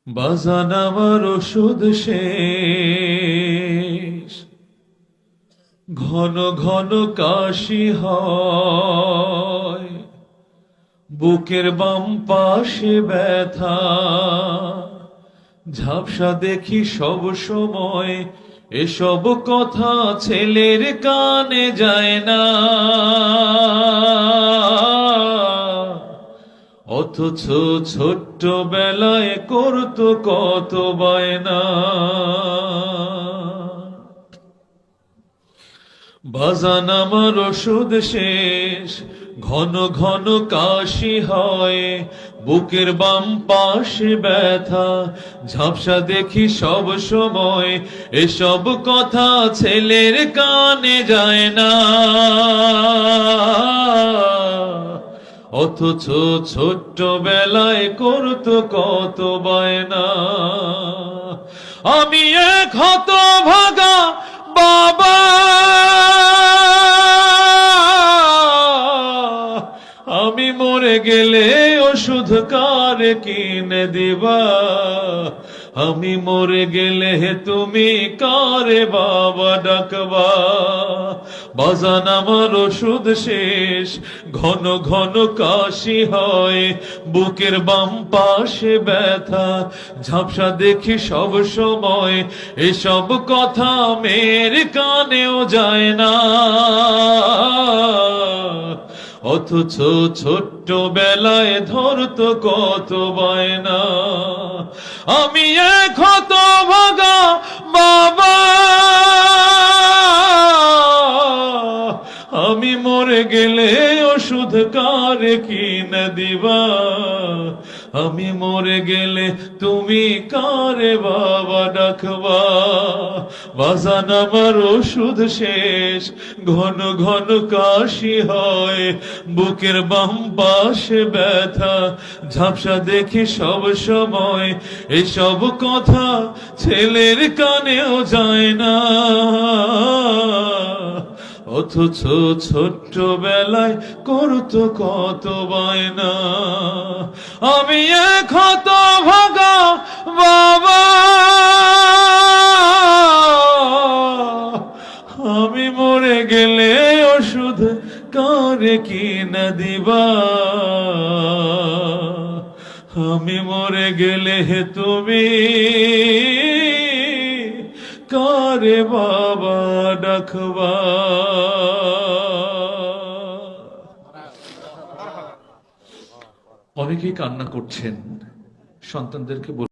বাজান আমার ওষুধ শেষ, ঘন ঘন কাশি হয়, বুকের বাম পাশে ব্যথা, ঝাপসা দেখি সব সময়, এসব কথা ছেলের কানে যায় না, অথচ ছোট্ট বেলায় করতো কত বায়না। বাজান আমার ওষুধ শেষ, ঘন ঘন কাশি হয়, বুকের বাম পাশে ব্যথা, ঝাপসা দেখি সব সময়, এসব কথা ছেলের কানে যায় না, অথচ ছোট্ট বেলায় করতো কত বায়না। আমি এক হতভাগা বাবা, আমি মরে গেলে ওষুধ কার কিনে দিবা, আমি মরে গেলে তুমি কারে বাবা ডাকবা। বাজান আমার ওষুধ শেষ, ঘন ঘন কাশি হয়, বুকের বাম পাশে ব্যথা, ঝাপসা দেখি সব সময়, এসব কথা মেয়ের কানেও যায় না, অথচ ছোট্ট বেলায় ধরতো কত বায়না। আমি এক হতভাগা বাবা, আমি মরে গেলে ওষুধ কার কিনে দিবা, আমি মরে গেলে তুমি কারে বাবা ডাকবা। বাজান আমার ওষুধ শেষ, ঘন ঘন কাশি হয়, বুকের বাম পাশে ব্যথা, ঝাপসা দেখি সব সময়, এসব কথা ছেলের কানেও যায় না, অথচ ছোট্ট বেলায় করতো কত বায়না। আমি এক হতভাগা বাবা, আমি মরে গেলে ওষুধ কারে কিনে দিবা, আমি মরে গেলে তুমি কারে বাবা ডাকবা। অনেকেই কান্না করছেন, সন্তানদেরকে